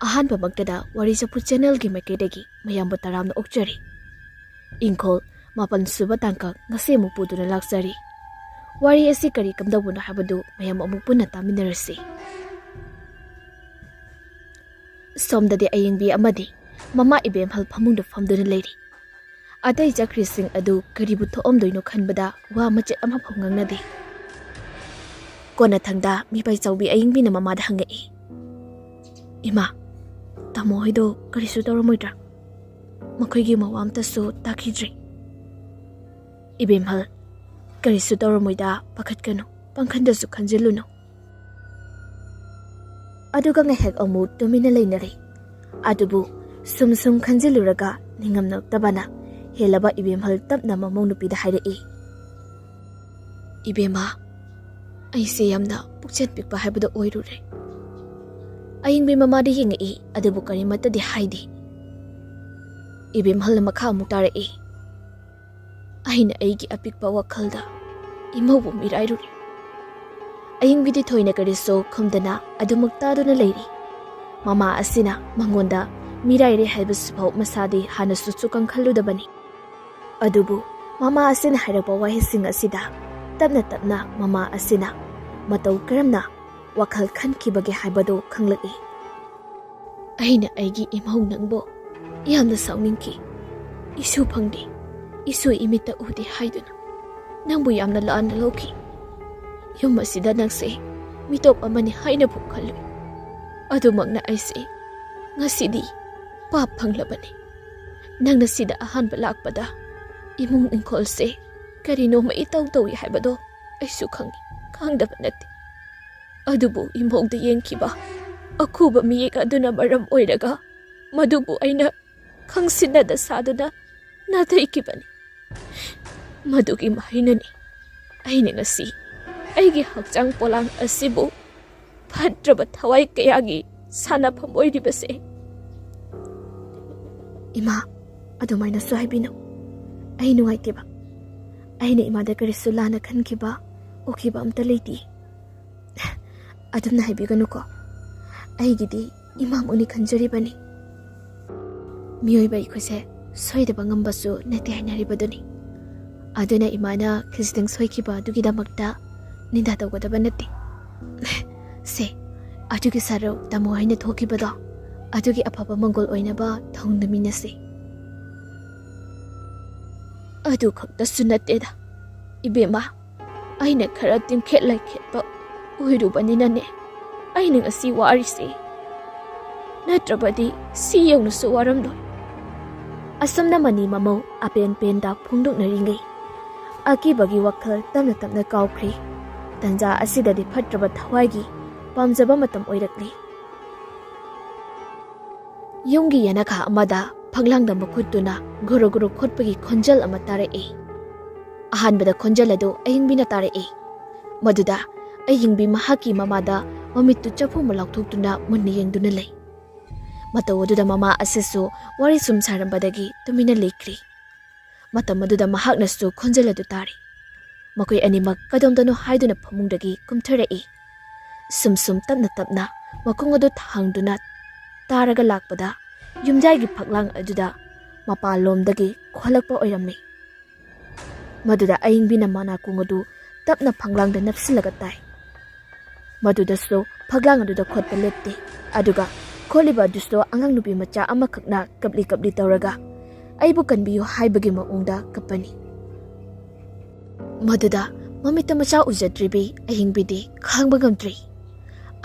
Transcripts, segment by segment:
ꯑꯍꯥꯟꯕꯃꯛꯇꯗ ꯋꯥꯔꯤ ꯆꯐꯨ ꯆꯦꯅꯦꯜꯒꯤ ꯃꯥꯏꯀꯩꯗꯒꯤ ꯃꯌꯥꯝꯕꯨ ꯇꯔꯥꯝꯅ ꯑꯣꯛꯆꯔꯤ꯫ ꯏꯪꯈꯣꯜ 7 ꯁꯨꯕ ꯇꯥꯡꯀꯛ ꯉꯁꯤ ꯑꯃꯨꯛ ꯄꯨꯗꯨꯅ ꯂꯥꯛꯆꯔꯤ꯫ ꯋꯥꯔꯤ ꯑꯁꯤ ꯀꯔꯤ ꯀꯝꯗꯧꯕꯅꯣ ꯍꯥꯏꯕꯗꯨ ꯃꯌꯥꯝ ꯑꯃꯨꯛ ꯄꯨꯟꯅ ꯇꯥꯃꯤꯟꯅꯔꯁꯤ꯫ ꯁꯣꯝꯗꯗꯤ ꯑꯌꯦꯡꯕꯤ ꯑꯃꯗꯤ ꯃꯃꯥ ꯏꯕꯦꯝꯍꯜ ꯐꯃꯨꯡꯗ ꯐꯝꯗꯨꯅ ꯂꯩꯔꯤ꯫ ꯑꯇꯩ ꯆꯠꯈ꯭ꯔꯤꯁꯤꯡ ꯑꯗꯨ ꯀꯔꯤꯕꯨ ꯊꯣꯛꯑꯝꯗꯣꯏꯅꯣ ꯈꯟꯕꯗ ꯋꯥ ꯃꯆꯦꯠ ꯑꯃꯐꯥꯎ ꯉꯥꯡꯅꯗꯦ꯫ ꯀꯣꯟꯅꯊꯪꯗ ꯃꯤꯄꯥꯏ ꯆꯥꯎꯕꯤ ꯑꯌꯦꯡꯕꯤꯅ ꯃꯃꯥꯗ ꯍꯪꯉꯛꯏ꯫ ꯏꯃꯥ, ꯇꯥꯃꯣ ꯍꯣꯏꯗꯣ ꯀꯔꯤꯁꯨ ꯇꯧꯔꯝꯃꯣꯏꯗ꯭ꯔꯥ? ꯃꯈꯣꯏꯒꯤ ꯃꯋꯥ ꯑꯝꯇꯁꯨ ꯇꯥꯈꯤꯗ꯭ꯔꯤ꯫ ꯏꯕꯦꯝꯍꯜ, ꯀꯔꯤꯁꯨ ꯇꯧꯔꯝꯃꯣꯏꯗ, ꯄꯥꯈꯠꯀꯅꯨ, ꯄꯥꯡꯈꯟꯗꯁꯨ ꯈꯟꯖꯤꯜꯂꯨꯅꯨ꯫ ꯑꯗꯨꯒ ꯉꯥꯏꯍꯥꯛ ꯑꯃꯨꯛ ꯇꯨꯃꯤꯟꯅ ꯂꯩꯅꯔꯦ꯫ ꯑꯗꯨꯕꯨ ꯁꯨꯝ ꯈꯟꯖꯤꯜꯂꯨꯔꯒ ꯅꯤꯡꯉꯝꯂꯛꯇꯕꯅ ꯍꯦꯜꯂꯕ ꯏꯕꯦꯝꯍꯜ ꯇꯞꯅ ꯃꯃꯧ ꯅꯨꯄꯤꯗ ꯍꯥꯏꯔꯛꯏ꯫ ꯏꯕꯦꯝꯃ, ꯑꯩꯁꯦ ꯌꯥꯝꯅ ꯄꯨꯛꯆꯦꯜ ꯄꯤꯛꯄ ꯍꯥꯏꯕꯗꯣ ꯑꯣꯏꯔꯨꯔꯦ꯫ ꯑꯌꯤꯡꯕꯤ ꯃꯃꯥꯗ ꯌꯦꯡꯉꯛꯏ, ꯑꯗꯨꯕꯨ ꯀꯔꯤꯃꯠꯇꯗꯤ ꯍꯥꯏꯗꯦ꯫ ꯏꯕꯦꯝꯍꯜꯅ ꯃꯈꯥ ꯑꯃꯨꯛ ꯇꯥꯔꯛꯏ꯫ ꯑꯩꯅ ꯑꯩꯒꯤ ꯑꯄꯤꯛꯄ ꯋꯥꯈꯜꯗ ꯏꯃꯧꯕꯨ ꯃꯤꯔꯥꯏꯔꯨꯔꯦ꯫ ꯑꯌꯤꯡꯕꯤꯗꯤ ꯊꯣꯏꯅ ꯀꯔꯤꯁꯨ ꯈꯨꯝꯗꯅ ꯑꯗꯨꯃꯛ ꯇꯥꯗꯨꯅ ꯂꯩꯔꯤ꯫ ꯃꯃꯥ ꯑꯁꯤꯅ ꯃꯉꯣꯟꯗ ꯃꯤꯔꯥꯏꯔꯦ ꯍꯥꯏꯕꯁꯤꯐꯥꯎ ꯃꯁꯥꯗꯤ ꯍꯥꯟꯅꯁꯨ ꯁꯨꯛꯈꯪ ꯈꯜꯂꯨꯗꯕꯅꯤ꯫ ꯑꯗꯨꯕꯨ ꯃꯃꯥ ꯑꯁꯤꯅ ꯍꯥꯏꯔꯛꯄ ꯋꯥꯍꯩꯁꯤꯡ ꯑꯁꯤꯗ ꯇꯞꯅ ꯇꯞꯅ ꯃꯃꯥ ꯑꯁꯤꯅ ꯃꯇꯧ ꯀꯔꯝꯅ ꯋꯥꯈꯜ ꯈꯟꯈꯤꯕꯒꯦ ꯍꯥꯏꯕꯗꯨ ꯈꯪꯂꯛꯏ꯫ ꯑꯩꯅ ꯑꯩꯒꯤ ꯏꯃꯧ ꯅꯪꯕꯨ ꯌꯥꯝꯅ ꯁꯥꯎꯅꯤꯡꯈꯤ꯫ ꯏꯁꯨ ꯐꯪꯗꯦ, ꯏꯁꯨ ꯏꯃꯤꯠꯇ ꯎꯗꯦ ꯍꯥꯏꯗꯨꯅ ꯅꯪꯕꯨ ꯌꯥꯝꯅ ꯂꯥꯟꯅ ꯂꯧꯈꯤ꯫ ꯌꯨꯝ ꯑꯁꯤꯗ ꯅꯪꯁꯦ ꯃꯤꯇꯣꯞ ꯑꯃꯅꯤ ꯍꯥꯏꯅꯕꯨ ꯈꯜꯂꯨꯏ꯫ ꯑꯗꯨꯃꯛꯅ ꯑꯩꯁꯦ ꯉꯁꯤꯗꯤ ꯄꯥꯞ ꯐꯪꯂꯕꯅꯤ꯫ ꯅꯪꯅ ꯁꯤꯗ ꯑꯍꯥꯟꯕ ꯂꯥꯛꯄꯗ ꯏꯃꯨꯡ ꯏꯪꯈꯣꯜꯁꯦ ꯀꯔꯤꯅꯣꯃ ꯏꯇꯧ ꯇꯧꯏ ꯍꯥꯏꯕꯗꯣ ꯑꯩꯁꯨ ꯈꯪꯏ, ꯈꯪꯗꯕ ꯅꯠꯇꯦ꯫ ꯑꯗꯨꯕꯨ ꯏꯃꯧꯗ ꯌꯦꯡꯈꯤꯕ ꯑꯈꯨꯕ ꯃꯤꯌꯦꯛ ꯑꯗꯨꯅ ꯃꯔꯝ ꯑꯣꯏꯔꯒ ꯃꯗꯨꯕꯨ ꯑꯩꯅ ꯈꯪꯁꯤꯟꯅꯗ ꯁꯥꯗꯨꯅ ꯅꯥꯊꯩꯈꯤꯕꯅꯤ꯫ ꯃꯗꯨꯒꯤ ꯃꯍꯩꯅꯅꯤ ꯑꯩꯅ ꯉꯁꯤ ꯑꯩꯒꯤ ꯍꯛꯆꯥꯡ ꯄꯣꯂꯥꯡ ꯑꯁꯤꯕꯨ ꯐꯠꯇ꯭ꯔꯕ ꯊꯋꯥꯏ ꯀꯌꯥꯒꯤ ꯁꯥꯟꯅꯐꯝ ꯑꯣꯏꯔꯤꯕꯁꯦ꯫ ꯏꯃꯥ, ꯑꯗꯨꯃꯥꯏꯅꯁꯨ ꯍꯥꯏꯕꯤꯅꯨ꯫ ꯑꯩ ꯅꯨꯡꯉꯥꯏꯇꯦꯕ꯫ ꯑꯩꯅ ꯏꯃꯥꯗ ꯀꯔꯤꯁꯨ ꯂꯥꯟꯅ ꯈꯟꯈꯤꯕ, ꯎꯈꯤꯕ ꯑꯝꯇ ꯂꯩꯇꯦ꯫ ꯑꯗꯨꯝꯅ ꯍꯥꯏꯕꯤꯒꯅꯨꯀꯣ꯫ ꯑꯩꯒꯤꯗꯤ ꯏꯃꯥꯃꯨꯛꯅꯤ ꯈꯟꯖꯔꯤꯕꯅꯤ꯫ ꯃꯤꯑꯣꯏꯕ ꯑꯩꯈꯣꯏꯁꯦ ꯁꯣꯏꯗꯕ ꯉꯝꯕꯁꯨ ꯅꯠꯇꯦ ꯍꯥꯏꯅꯔꯤꯕꯗꯨꯅꯤ꯫ ꯑꯗꯨꯅ ꯏꯃꯥꯅ ꯈꯤꯖꯤꯛꯇꯪ ꯁꯣꯏꯈꯤꯕ ꯑꯗꯨꯒꯤꯗꯃꯛꯇ ꯅꯤꯟꯗꯥ ꯇꯧꯒꯗꯕ ꯅꯠꯇꯦ꯫ ꯁꯦ, ꯑꯗꯨꯒꯤ ꯁꯔꯨꯛ ꯇꯥꯃꯣ ꯍꯣꯏꯅ ꯊꯣꯛꯈꯤꯕꯗꯣ ꯑꯗꯨꯒꯤ ꯑꯐꯕ ꯃꯪꯒꯣꯜ ꯑꯣꯏꯅꯕ ꯊꯧꯅꯤꯃꯤꯟꯅꯁꯤ꯫ ꯑꯗꯨ ꯈꯛꯇꯁꯨ ꯅꯠꯇꯦꯗ ꯏꯕꯦꯝꯃ, ꯑꯩꯅ ꯈꯔ ꯇꯤꯡꯈꯦꯠ ꯂꯩꯈꯦꯠꯄ ꯑꯣꯏꯔꯨꯕꯅꯤꯅꯅꯦ ꯑꯩꯅ ꯉꯁꯤ ꯋꯥꯔꯤꯁꯤ꯫ ꯅꯠꯇ꯭ꯔꯕꯗꯤ ꯁꯤ ꯌꯧꯅꯁꯨ ꯋꯥꯔꯝꯂꯣꯏ꯫ ꯑꯁꯨꯝꯅ ꯃꯅꯤ ꯃꯃꯧ ꯑꯄꯦꯟ ꯄꯦꯟꯗ ꯐꯣꯡꯗꯣꯛꯅꯔꯤꯉꯩ ꯑꯀꯤꯕꯒꯤ ꯋꯥꯈꯜ ꯇꯞꯅ ꯇꯞꯅ ꯀꯥꯎꯈ꯭ꯔꯤ꯫ ꯇꯟꯖꯥ ꯑꯁꯤꯗꯗꯤ ꯐꯠꯇ꯭ꯔꯕ ꯊꯋꯥꯏꯒꯤ ꯄꯥꯝꯖꯕ ꯃꯇꯝ ꯑꯣꯏꯔꯛꯂꯤ꯫ ꯌꯨꯝꯒꯤ ꯌꯦꯅꯈꯥ ꯑꯃꯗ ꯐꯛꯂꯥꯡꯗ ꯃꯈꯨꯠꯇꯨꯅ ꯒꯨꯔꯨ ꯒꯨꯔꯨ ꯈꯣꯠꯄꯒꯤ ꯈꯣꯟꯖꯦꯜ ꯑꯃ ꯇꯥꯔꯛꯏ꯫ ꯑꯍꯥꯟꯕꯗ ꯈꯣꯟꯖꯦꯜ ꯑꯗꯨ ꯑꯌꯤꯡꯕꯤꯅ ꯇꯥꯔꯛꯏ꯫ ꯃꯗꯨꯗ ꯑꯌꯤꯡꯕꯤ ꯃꯍꯥꯛꯀꯤ ꯃꯃꯥꯗ ꯃꯃꯤꯠꯇꯨ ꯆꯐꯨ ꯑꯃ ꯂꯥꯎꯊꯣꯛꯇꯨꯅ ꯃꯨꯟꯅ ꯌꯦꯡꯗꯨꯅ ꯂꯩ꯫ ꯃꯇꯧ ꯑꯗꯨꯗ ꯃꯃꯥ ꯑꯁꯤꯁꯨ ꯋꯥꯔꯤ ꯁꯨꯝ ꯁꯥꯔꯝꯕꯗꯒꯤ ꯇꯨꯃꯤꯟꯅ ꯂꯩꯈ꯭ꯔꯤ꯫ ꯃꯇꯝ ꯑꯗꯨꯗ ꯃꯍꯥꯛꯅꯁꯨ ꯈꯣꯟꯖꯦꯜ ꯑꯗꯨ ꯇꯥꯔꯤ꯫ ꯃꯈꯣꯏ ꯑꯅꯤꯃꯛ ꯀꯗꯣꯝꯗꯅꯣ ꯍꯥꯏꯗꯨꯅ ꯐꯃꯨꯡꯗꯒꯤ ꯀꯨꯝꯊꯔꯛꯏ꯫ ꯁꯨꯝ ꯇꯞꯅ ꯇꯞꯅ ꯃꯈꯣꯡ ꯑꯗꯨ ꯊꯥꯡꯗꯨꯅ ꯇꯥꯔꯒ ꯂꯥꯛꯄꯗ ꯌꯨꯝꯖꯥꯏꯒꯤ ꯐꯛꯂꯥꯡ ꯑꯗꯨꯗ ꯃꯄꯥꯟꯂꯣꯝꯗꯒꯤ ꯈꯣꯜꯂꯛꯄ ꯑꯣꯏꯔꯝꯃꯤ꯫ ꯃꯗꯨꯗ ꯑꯌꯤꯡꯕꯤꯅ ꯃꯅꯥꯀꯣꯡ ꯑꯗꯨ ꯇꯞꯅ ꯐꯛꯂꯥꯡꯗ ꯅꯞꯁꯤꯜꯂꯒ ꯇꯥꯏ꯫ ꯃꯗꯨꯗꯁꯨ ꯐꯛꯂꯥꯡ ꯑꯗꯨꯗ ꯈꯣꯠꯄ ꯂꯦꯞꯇꯦ꯫ ꯑꯗꯨꯒ ꯈꯣꯠꯂꯤꯕ ꯑꯗꯨꯁꯨ ꯑꯉꯥꯡ ꯅꯨꯄꯤ ꯃꯆꯥ ꯑꯃꯈꯛꯅ ꯀꯞꯂꯤ ꯀꯞꯂꯤ ꯇꯧꯔꯒ ꯑꯩꯕꯨ ꯀꯟꯕꯤꯌꯨ ꯍꯥꯏꯕꯒꯤ ꯃꯑꯣꯡꯗ ꯀꯞꯄꯅꯤ꯫ ꯃꯗꯨꯗ ꯃꯃꯤꯠꯇ ꯃꯆꯥ ꯎꯖꯗ꯭ꯔꯤꯕꯤ ꯑꯌꯤꯡꯕꯤꯗꯤ ꯈꯥꯡꯕ ꯉꯝꯗ꯭ꯔꯤ꯫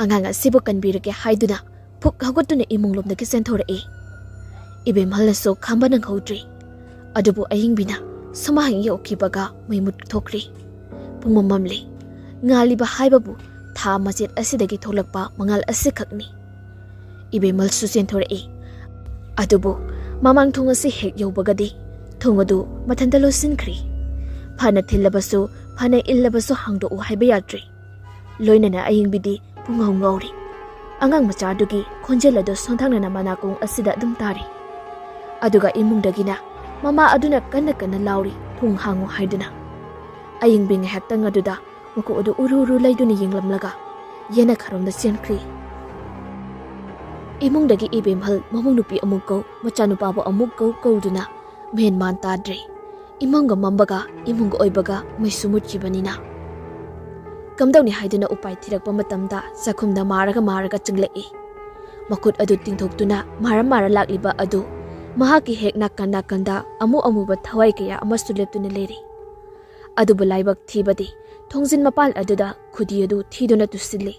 ꯑꯉꯥꯡ ꯑꯁꯤꯕꯨ ꯀꯟꯕꯤꯔꯒꯦ ꯍꯥꯏꯗꯨꯅ ꯐꯨꯛ ꯍꯧꯒꯠꯇꯨꯅ ꯏꯃꯨꯡꯂꯣꯝꯗꯒꯤ ꯆꯦꯟꯊꯣꯔꯛꯏ꯫ ꯏꯕꯦꯝꯍꯜꯅꯁꯨ ꯈꯥꯝꯕ ꯅꯪꯍꯧꯗ꯭ꯔꯤ꯫ ꯑꯗꯨꯕꯨ ꯑꯌꯤꯡꯕꯤꯅ ꯁꯨꯃꯥꯡ ꯌꯧꯈꯤꯕꯒ ꯃꯩ ꯃꯨꯠꯊꯣꯛꯈ꯭ꯔꯤ꯫ ꯄꯨꯡꯃꯝ ꯃꯝꯂꯤ꯫ ꯉꯥꯜꯂꯤꯕ ꯍꯥꯏꯕꯕꯨ ꯊꯥ ꯃꯆꯦꯠ ꯑꯁꯤꯗꯒꯤ ꯊꯣꯛꯂꯛꯄ ꯃꯉꯥꯜ ꯑꯁꯤꯈꯛꯅꯤ꯫ ꯏꯕꯦꯝꯍꯜꯁꯨ ꯆꯦꯟꯊꯣꯔꯛꯏ꯫ ꯑꯗꯨꯕꯨ ꯃꯃꯥꯡ ꯊꯣꯡ ꯑꯁꯤ ꯍꯦꯛ ꯌꯧꯕꯒꯗꯤ ꯊꯣꯡ ꯑꯗꯨ ꯃꯊꯟꯇ ꯂꯣꯠꯁꯤꯟꯈ꯭ꯔꯤ꯫ ꯐꯅ ꯊꯤꯜꯂꯕꯁꯨ ꯐꯅ ꯏꯜꯂꯕꯁꯨ ꯍꯥꯡꯗꯣꯛꯎ ꯍꯥꯏꯕ ꯌꯥꯗ꯭ꯔꯤ꯫ ꯂꯣꯏꯅꯅ ꯑꯌꯤꯡꯕꯤꯗꯤ ꯄꯨꯡꯉꯥꯎ ꯉꯥꯎꯔꯤ꯫ ꯑꯉꯥꯡ ꯃꯆꯥꯗꯨꯒꯤ ꯈꯣꯟꯖꯦꯜ ꯑꯗꯨ ꯁꯣꯟꯊꯥꯡꯅꯅ ꯃꯅꯥꯀꯣꯡ ꯑꯁꯤꯗ ꯑꯗꯨꯝ ꯇꯥꯔꯤ꯫ ꯑꯗꯨꯒ ꯏꯃꯨꯡꯗꯒꯤꯅ ꯃꯃꯥ ꯑꯗꯨꯅ ꯀꯟꯅ ꯀꯟꯅ ꯂꯥꯎꯔꯤ, ꯊꯣꯡ ꯍꯥꯡꯉꯨ ꯍꯥꯏꯗꯨꯅ꯫ ꯑꯌꯤꯡꯕꯤ ꯉꯥꯏꯍꯥꯛꯇꯪ ꯑꯗꯨꯗ ꯃꯀꯣꯛ ꯑꯗꯨ ꯎꯔꯨ ꯎꯔꯨ ꯂꯩꯗꯨꯅ ꯌꯦꯡꯂꯝꯂꯒ ꯌꯦꯅꯈꯥꯔꯣꯝꯗ ꯆꯦꯟꯈ꯭ꯔꯤ꯫ Imungdagi ibemhal mamung nupi amuk kau machanupabu amuk kauduna men man tadre. Imangga mambaga imunga oibaga maisumutchibanina. Kamdawni haiduna upai thirakpa matamda sakhumda maraga changlei. Makut adu tingthoktuna mara lakliba adu mahaki hek nakanda amuba thawai kaya amasu leptuna leri. Adu balaibak thibadi thongjin mapal aduda khudi adu thiduna tusili.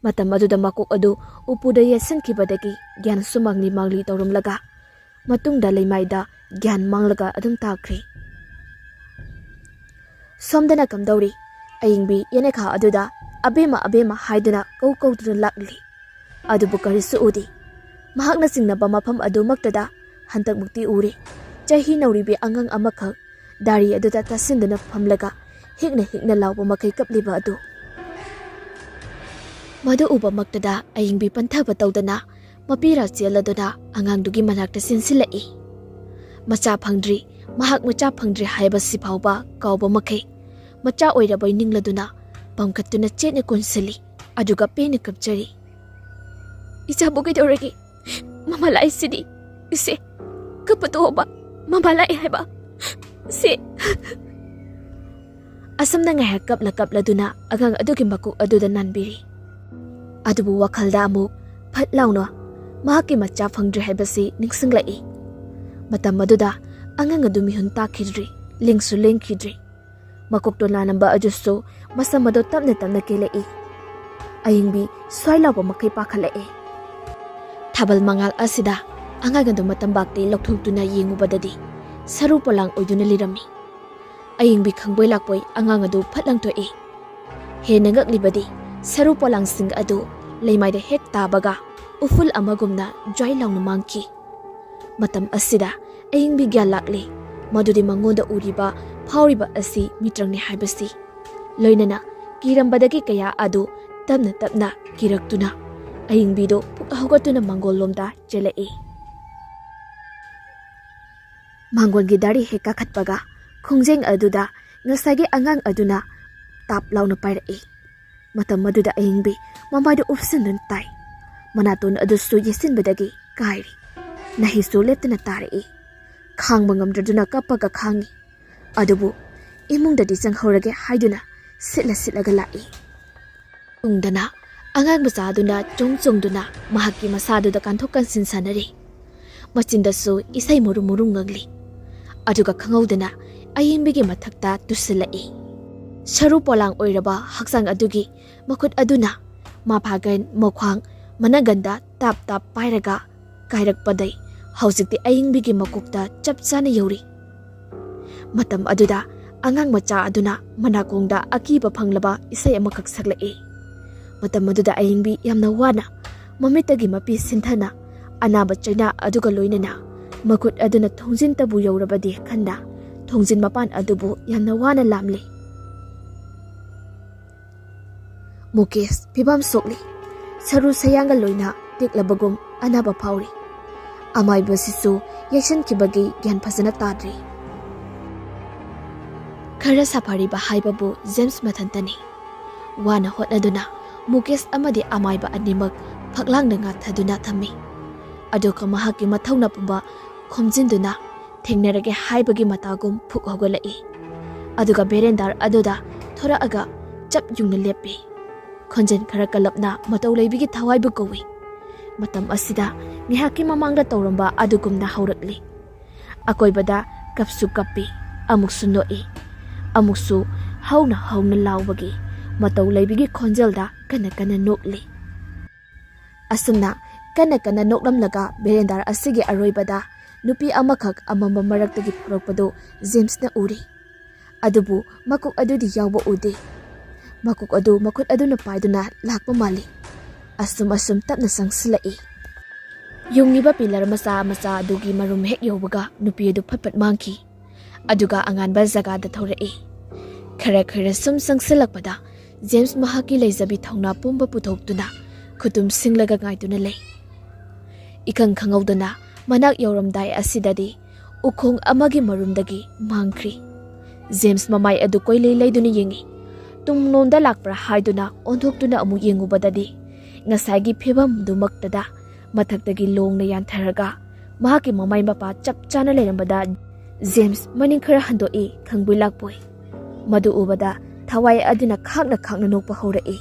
Matam aduda makuk adu upuda yesankibadagi gyan sumangli tawrumlaga matungda leimaida gyan manglaga adum takri. Somdana kamdawri ayingbi yenekha aduda abema haiduna kauduna lakli. Adubu karisu udi. Mahakna singnaba mafam adu maktada hantak mukti uri. Chahi nauribi angang amakak dari aduda tasinduna famlaga hikna lauba makai kapliba adu. Madu uba maktada ayingbi panthaba tawdana mapira cheladuna angangdugi manakta sinsilai. Macha phangdri haiba sifauba kauba makai. Macha oirabai ningladuna pamkatuna chetne konsili aduga pene kapchari. Isa bukai doragi mama lai sidi ise kapatoba mama lai haiba se asamna ngaya kapla duna agang adugi makuk aduda nanbiri. Adubu wakhalda amuk phat launa mahaki macha phangdri haibasi ningsinglai. Matam maduda angang adu mihun takhidri lingsu lengkhidri. Makuk to lanamba ajusu masamado tamna kelei. Ayingbi swailawa makai pakhalai. Thabal mangal asida angagando matambakti lokthugtuna yengubadadi saru polang oiduna lirami. Ayingbi khangboi lakpoi angangadu phatlang toi. Hena ngaklibadi saru polang sing adu leimaida hek tabaga uful amagumna joy launu mangki. Matam asida ayingbi gyan lakli madudi mangoda uriba phawriba asi mitrangni haibasi. Loinana kirambadagi kaya adu tapna kiraktuna. Ayingbido pukahawgatuna manggol lomda jelei. Manggolgi dari heka khatpaga khongjeng aduda ngasagi angang aduna tap launa pairai. Matam maduda ayingbi mamaido upsindun tai. Manaton adusu yesinbadagi kairi. Nahisu leptana tarai. Khangba ngamdraduna kappaga khangi. Adubu imungdadi changhorage haiduna sitlaga lai. Ungdana angang masaduna chongduna mahaki masaduda kanthokkan sinsanari. Machindasu isai muru ngangli. Aduga khangaudana ayingbigi mathakta tusilai. Saru polang oiraba haksang adugi makut aduna maphagan mokhwang managanda tap pairaga kairakpadai haujikti ayingbigi makukta chapchana yori. Matam aduda angang macha aduna manakongda akiba phanglaba isai amakak saklai. Matam maduda ayingbi yamna wana mamitagi mapi sinthana anaba chaina aduga loinana makut aduna thongjin tabu yorabadi khanda thongjin mapan adubu yamna wana lamli. Mukesh pibam sokli saru sayanga loina teklabagum anaba phawri. Amai basisu yashan kibagi gyan phasana tadri. Khara safari ba haibabu James mathantani. Wana hotnaduna Mukesh amadi amaiba animak phaklang nga thaduna thami. Aduka mahaki mathawna pumba khomjinduna thengnarage haibagi matagum phuk hogalai. Aduga berendar aduda thora aga chap yungna lepi. Khonjen khara kalapna mataw leibigi thawaibu kowi. Matam asida ngihaki mamangda tawramba adugumna haurakli. Akoibada kapsu kapi amuksu noi. Amuksu hauna lawbagi mataw leibigi khonjelda kana nokli. Asumna kana noklamlaga berendar asigi aroibada nupi amakak amamba maraktagi purokpado James na uri. Adubu makuk adudi yawba ude. Makuk aduna paiduna lakpa mali. Asum tapna sangsilai. Yungiba pilar masa adugi marum hek yawbaga nupi adu phatpat mangki. Aduga anganba jagada thorai. Khara sum sangsilakpada James mahaki leizabi thongna pumba puthoktuna khutum singlaga ngaituna lei. Ikang khangaudana manak yawramdai asidadi ukhong amagi marumdagi mangkhri. James mamai adu koilei leiduna yengi. Tumnonda lakpra haiduna onthoktuna amu yengubadadi ngasagi phebam dumaktada Mathagtagi longna yantharaga mahaki mamai mapa chap chana lerambada James maning khara handoi khangbui lakpoi. Madu ubada thawai aduna khakna nokpa horai.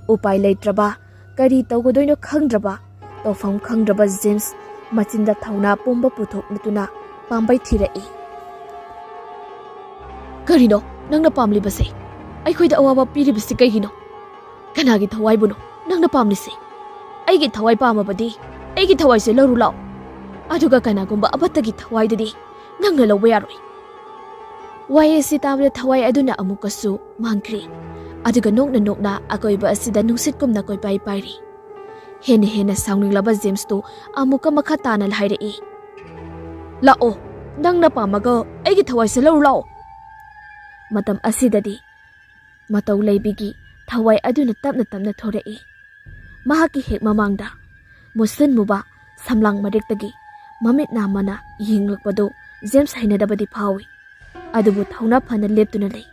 Upai leitraba kari tawgodoino khangdraba tawfam khangdraba James machinda thauna pomba puthok natuna pambai thirai. Karino nangna pamli base ai khoida awaba piri basi kaigino kanagi thawai buno nangna pamli se aigi thawai pamabadi aigi thawai se laru law aduga kanagumba abattagi thawai dadi nangna lawba yaroi. Wai si tamle thawai aduna amukasu mangkri aduga nokna akoiba asida nungsitkumna koi pai pairi. Hena saungninglaba James to amuka makha tanal hairei. Lao nangna pamaga aigi thawai se laru law. Matam asidadi matau leibigi thawai aduna tapna thorai. Mahaki hek mamangda musin muba samlang marektagi mamit namana yinglakpado James hainadabadi phawi. Adubu thauna phana leptuna lei.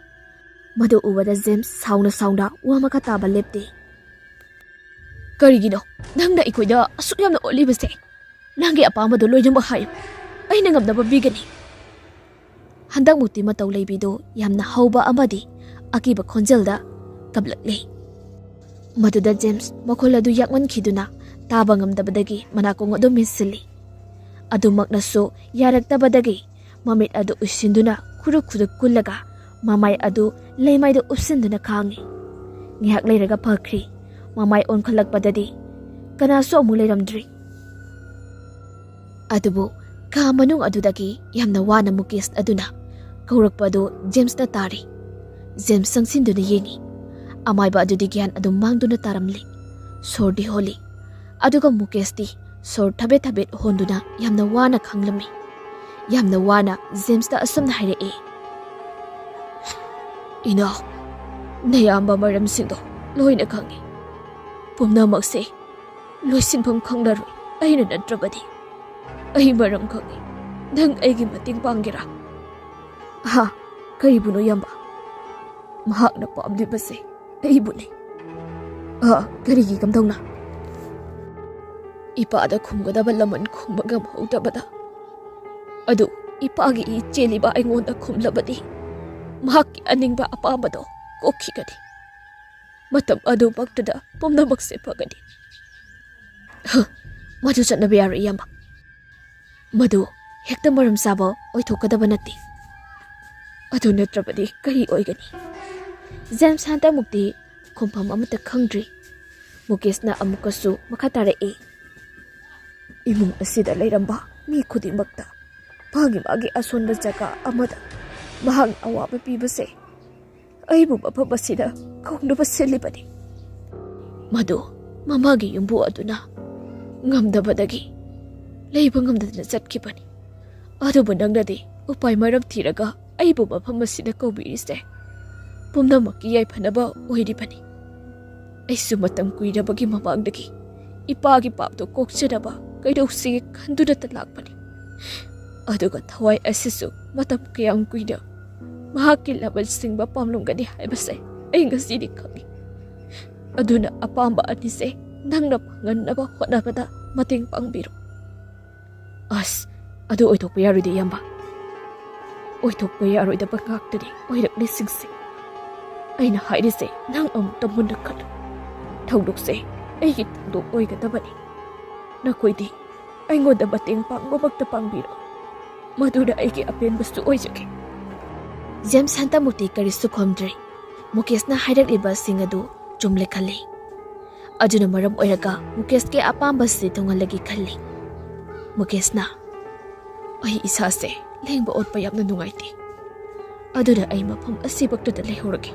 Madu ubada James sauna wamaka taba lepte. Karigino nangna ikoida asuk yamna olibase nangi apamado loinama hayo aina ngamdaba bigani. Handak muti matau leibido yamna hauba amadi akiba khonjelda kablakle. Maduda James makoladu yakman khiduna taba ngamdabadagi manakong ado misili. Adumaknaso yaraktabadagi mamit adu usinduna khuruk kullaga mamai adu leimaido usinduna khangi. Ngihak leiraga phakri mamai onkhalakpadadi kanaso amu leiramdri. Adubu ka manung adudagi yamna wana mukes aduna kaurakpado James na tari. James sangsinduna yengi. Amaiba adudi gyan adum mangduna taramli. Sordi holi. Aduga mukesti sor thabet honduna yamna wana khanglami. Yamna wana James da asumna hairei. Ina nayamba maram singdo loina khangi. Pumnamakse loisinpham khanglaroi aina natrabadi. Ai maram khangi. Nang aigi mating pangira. Ha karibuno yamba. Mahakna pamlibase aibune. Karigi kamdongna. Ipada khumgadaba laman khumagam hautabada. Adu ipagi cheliba aingonda khumlabadi. Mahaki aningba apamado kokhigadi. Matam adu maktada pumnamakse pagadi. Madu chatnabi yari yamba. Madu hekta maram sabo oithokadaba natti. Adu natrabadi kari oigani. James hanta mukti khumpham amata khangdri. Mukesna amukasu makhatarei. Imung asida leiramba mi khudimakta magi asonba jaga amada mahang awaba pibase aibu mafabasida khongduba selibani. Madu mamagi yumbu aduna ngamdabadagi leiba ngamdadna chatkibani. Adubu nangnadi upai maram thiraga aibu mafamasida kaubirise pumnamakki yaiphanaba oiribani. Aisu matam kuirabagi mamangdagi ipagi papto kokchadaba kaidausi khanduna talakpani. Aduga thawai asisu matam kayang kuida mahaki labal singba pamlungani haibase ai ngasidi khangi. Aduna apamba anise nangna pangannaba hotnabada mating pangbiru. Adu oithokpa yaroide yamba. Oithokpa yaroidaba ngaktani oirakni singsing. Aina hairise nang amta munna khalu. Thawdokse aigi thawdok oigadabani. Nakoidi aingoda bating pangbabagta pangbiru. Maduda aigi apenbastu oijage. James hanta muti karisu khomdre. Mukesna hairakleba sing adu chumle khali. Aduna maram oiraga Mukesh ke apamba se tongalagi khali. Mukesna ai isase lengba otpa yamna nungaiti. Aduda ai mafam asibakta da lehorage.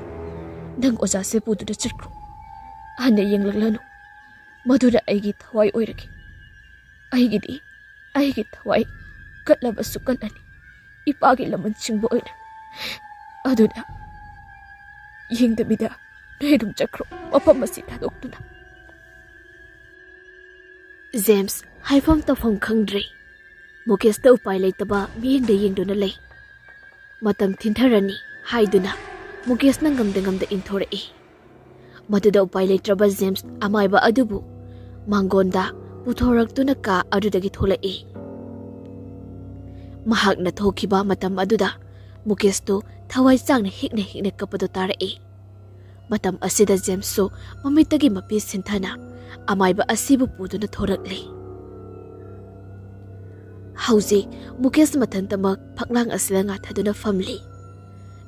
Nang oja se pudu da chirkru. Hana yenglaglanu. Maduda aigi thawai oirage. Aigi thawai katlabasu kalani. Ipagi laman singbo oina. Aduda yengdabida nairum chakro mafamasi thadoktuna. James haifam tafam khangdre. Mukesh da upai leitaba miyengda yengduna lei. Matam thintharani haiduna Mukesh na ngamda inthorei. Maduda upai leitraba James amaiba adubu mangonda puthoragtuna ka adudagi tholai. Mahakna thokiba matam aduda Mukesh tu thawai changna hikna kapado tarai. Matam asida James so mamitagi mapi sinthana amaiba asibu puduna thorakli. Hauji Mukesh mathantamak phaklang asila nga thaduna famli.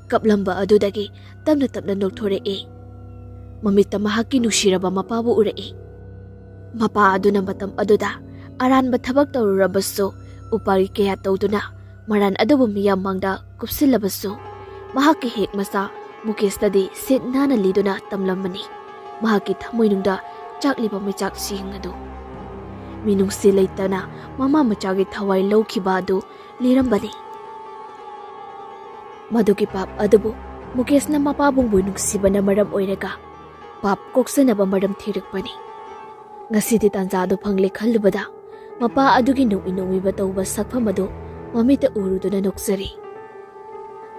Kaplamba adudagi tamna nokthorei. Mamita mahaki nushiraba mapabu urei. Mapa aduna matam aduda aranba thabak tawrurabaso upari kaya tawduna maran adubu miyam mangda kupsilabaso mahaki hek masa Mukesh tadi sit nana liduna tamlamani. Mahaki thamoinungda chakliba machak sing adu. Minung silaitana mama machagi thawai lawkhiba adu lirambani. Maduki pap adubu Mukesh na mapabung nungsibana maram oiraga pap koksanaba maram thirakpani. Ngasidi tanjadu phangle khallubada mapa adugi nung-inumiba tawba sakpham adu mamita uruduna noksari.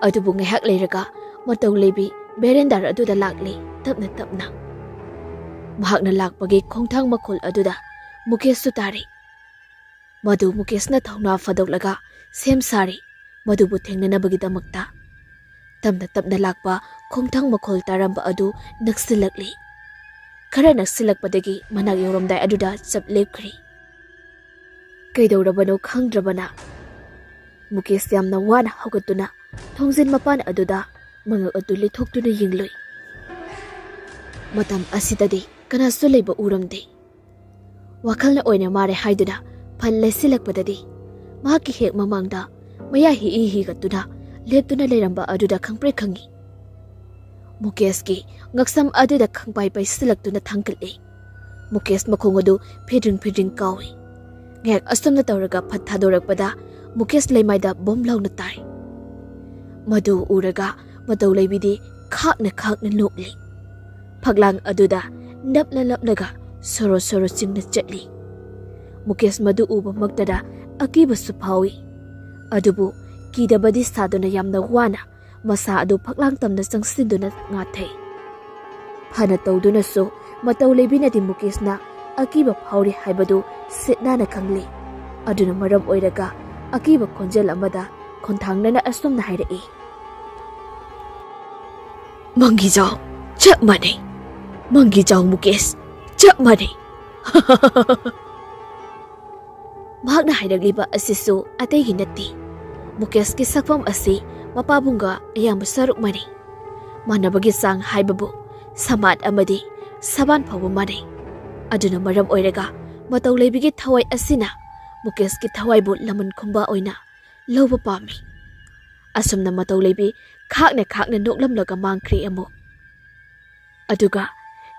Adubu ngahak leiraga mataw lebi berendar aduda lakli tapna. Mahakna lakpagi khongthang makhol aduda Mukesh su tari. Madu Mukesh na thawna fadoglaga sem sari madubu thengnanabagidmakta. Tapna lakpa khongthang makhol taramba adu naksilakli. Khara naksilakpadagi manak yoromdai aduda chap lepkhri. Kaidawrabano khangdrabana Mukesh yamna wana haugatuna thongjin mapan aduda mangak adu lithoktuna yingloi. Matam asidadi kanasu leiba uramde. Wakhalna oina mare haiduna phan laisilakpadadi mahaki hek mamangda maya hi gatuna leptuna leiramba aduda khangpre khangi. Mukesh ki ngaksam aduda khangpai pai silaktuna thangkali. Mukesh makhong adu phidring kawi. Ngak astamna tawraga phat thadorakpada Mukesh leimaida bom launa tai. Madu uraga mataw leibidi khakna nokli. Phaglang aduda napnaga soro chingna chatli. Mukesh madu uba magtada akiba suphawi. Adubu kidabadi saduna yamna wana masa adu phaglang tamna changsinduna ngathai. Phana tawduna so mataw leibina di Mukesh na akiba phawri haibadu sitnana khangli. Aduna maram oiraga akiba khonjel amada khonthangnana asomna hairai. Mangi jaw chap mane. Mangi jaw Mukesh chap mane. Mahakna hairagliba asisu ataygi natti. Mukesh ki sakfam asi mapabunga ayam saruk mane. Manabagi sang haibabu samat amadi saban phawu mane. Aduna maram oiraga mataw leibigi thawai asina Mukesh ki thawai bu laman khumba oina lawba pami. Asumna mataw leibi khakna noklamlaga mangkhri amu. Aduga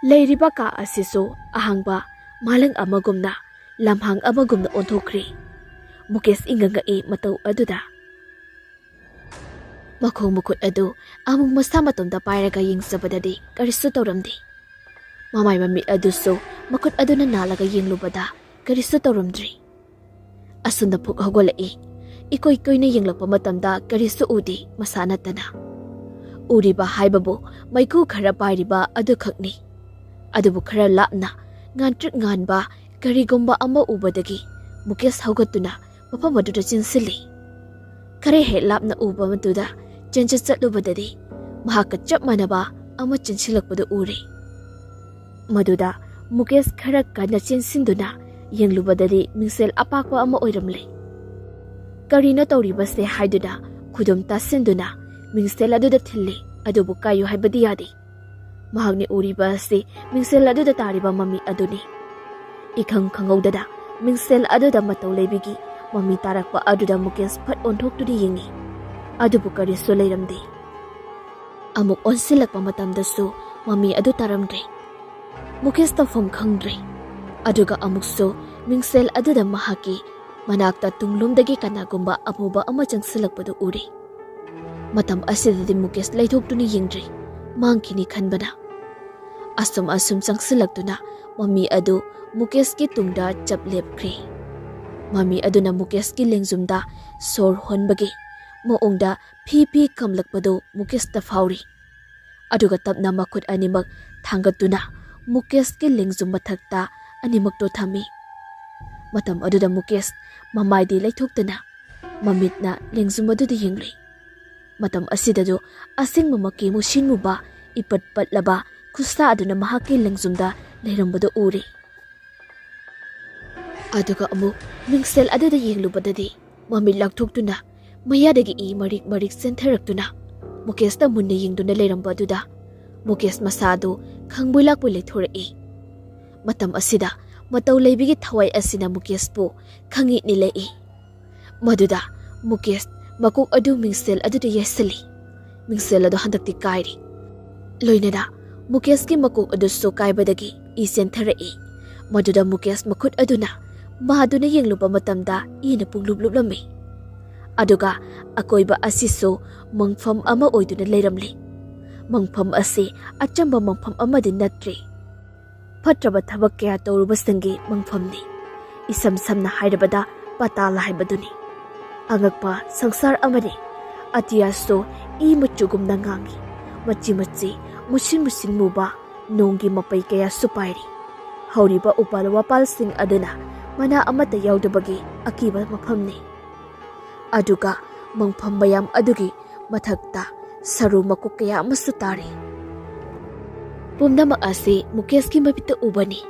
leiriba ka asiso ahangba malang amagumna lamhang amagumna onthokri. Mukesh inganga mataw aduda. Makhong mukut adu amung masa matomda pairaga yingsabadadi karisu tawramdi. Mamay mami aduso makut aduna nalaga yinglubada karisu tawramdri. Asunda phuk hogolai. Ikoy na yinglakpa matamda karisu udi masanatana. Uriba haibabu maiku khara pairiba adu khakni. Adubu khara lapna ngantrik nganba karigomba ama ubadagi Mukesh haugatuna mafam aduda chinsili. Kare he lapna uba matuda chencha chatlubadadi mahaka chap manaba ama chinsilakpada uri. Maduda Mukesh khara kana chinsinduna yenglubadadi mingsel apakwa ama oiramle. Karina tawribase haiduna khudum tasinduna mingsel aduda thilli adubu kayu haibadi yadi. Mahagni uriba se mingsel aduda tariba mami aduni. Ikhang khangawdada mingsel aduda mataw leibigi mami tarakpa aduda Mukesh phat onthoktuди yingi. Adubu karisu leiramdi. Amuk onsilakpa matamdasu mami adu taramdre. Mukesh tafam khangdre. Aduga amukso mingsel aduda mahaki manakta tunglumdagi kanagumba amuba ama changsilakpadu uri. Matam asidadi Mukesh leithoktuni yingdre mangkini khanbana. Asum changsilaktuna mami adu Mukesh ki tungda chap lepkhri. Mami aduna Mukesh ki lengjumda sor honbagi moongda phi kamlakpadu Mukesh ta phawri. Aduga tapna makhut animak thangatuna Mukesh ki lengjum mathakta animak to thami. Matam aduda Mukesh mamaidi laithokdana mamitna lengzum aduda yengli. Matam asidado asing mamaki musinmuba ipat patlaba kusta aduna mahaki lengzumda leirambado uri. Aduga amu mingsel aduda yenglubadadi mamit lakthokduna mayadagi I marik sentharakduna Mukesh ta munna yengduna leirambaduna Mukesh masado khangbulakpu leithorei. Matam asida matau leibigi thawai asina Mukesh pu khangi ni lei. Maduda Mukesh makuk adu mingsel aduda yesali. Mingsel adu handakti kairi. Loinada Mukesh ki makuk adu so kaibadagi isen tharei. Maduda Mukesh makut aduna mahaduna yengluba matamda ina punglublublami. Aduga akoiba asiso mangfam ama oiduna leiramli. Mangfam asi achamba mangfam amadi natri. Fatraba thabak kaya tawrubasangi mangfamni. Isam samna hairabada patala haibaduni. Angakpa sangsar amani. Atiyaso I machugum nangangi. Machi musin muba nongi mapai kaya supairi. Hauriba upala wapal sing aduna mana amata yaudabagi akiba mafamni. Aduga mangfam bayam adugi mathakta saru makuk kaya masutari. Pumnamak asi Mukesh ki mabita ubani.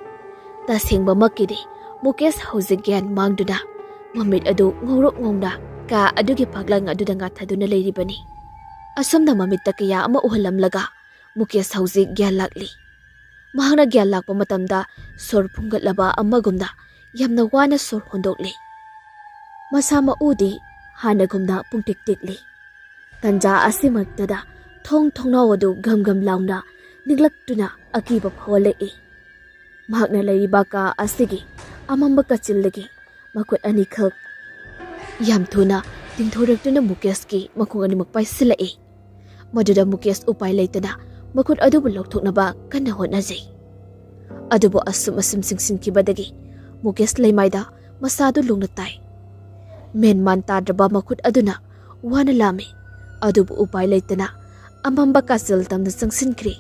Tasengba makidi Mukesh hauzik gyan mangduna mamit adu ngorok ngongda ka adugi paglang aduda ngathaduna leiribani. Asamna mamita kaya ama uhalamlaga Mukesh hauzik gyan lakli. Mahangna gyan lakpa matamda sor phungatlaba amagumda yamna wana sor hondokli. Masama udi hanagumda pungtik-tikli. Tanja asimaktada thongnawadu gam launa niglaktuna akiba phawalei. Mahakna leiriba ka asigi amamba kachillagi makut anikhak yam thuna tingthoraktuna Mukesh ki makung animak paisilai. Maduda Mukesh upai leitana makut adubu lokthoknaba kanna hotnajai. Adubu asum singsinkibadagi Mukesh leimaida masadu lungna tai. Men man tadraba makut aduna wana lami adubu upai leitana amamba kachil tamna sangsinkri.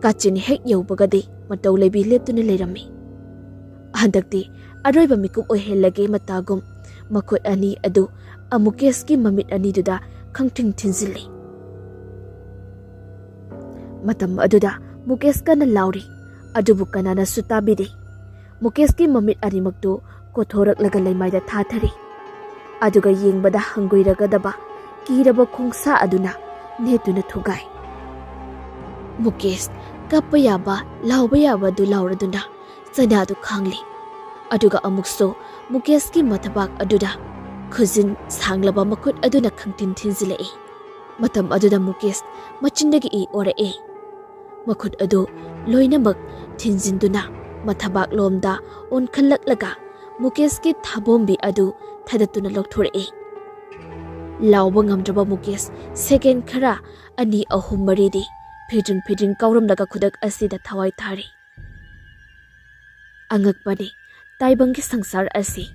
Kachin hek yaubagadi matau leibi leptuna leirami. Handakti aroiba mikup oihellage matagum makut ani adu Mukesh ki mamit ani duda khangting thinzili. Matam aduda Mukesh kana lauri adubu kanana sutabidi. Mukesh ki mamit animaktu kothoraklaga leimaida thathari. Aduga yengbada hangoiragadaba kiraba khongsa aduna netuna thugai. Mukesh kappa yaba lauba yaba du lauraduna sana du khangli. Aduga amukso Mukesh ki mathabak aduda khuzin sanglaba makut aduna khangtin thinzilei. Matam aduda Mukesh machindagi I orae. Makut adu loinamak thinjinduna mathabak lomda on khallaklaga Mukesh ki thabombi adu thadatuna lokthorei. Lauba ngamdraba Mukesh second khara ani ahum maridi Pidring kauramlaga khudak asida thawai thari. Angakpani taibangi sangsar asi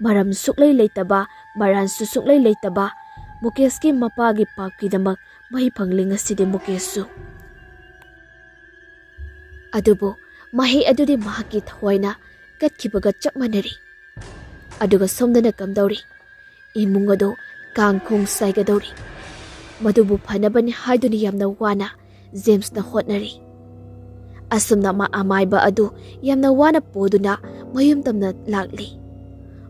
maram suklai leitaba maran su suklai leitaba Mukesh ki mapagi pakidamak mahi phangling asidi Mukesh su. Adubo mahi adudi mahaki thawaina katkibaga chap manari. Aduga somdana kamdauri imung ado kangkhong saigadori. Madubu phanabani haiduni yamna wana James na hotnari. Asumna ma amaiba adu yamna wana poduna mayum tamna lakli.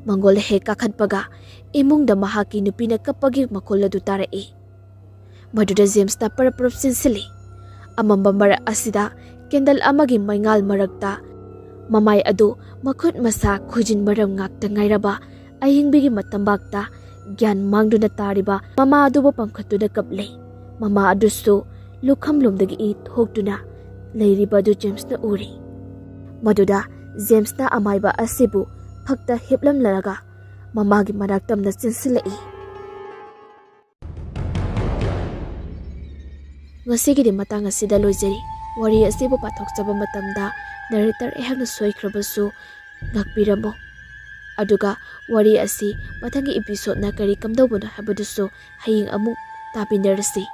Mangol he kakhatpaga imungda mahaki nupina kapagi makoladu tarai. Maduda James na paraprop sinsili. Amamba mara asida kendal amagi maingal marakta mamai adu makut masa khujin maram ngakta ngairaba ayingbigi matambakta gyan mangduna tariba mama adubo pangkhatuna kaple. Mama adusu lukham lomdagi I thoktuna leiriba du James na uri. Maduda James na amaiba asibu phakta hiplam laraga mamagi manaktamna chinsilai. Ngasigidi matang asida loijari wari asibu pathokchaba matamda narrator ehakna soikhrabasu ngakpiramo. Aduga wari asi mathangi episode na kari kamdawbona habadusu haying amuk tapindarasi.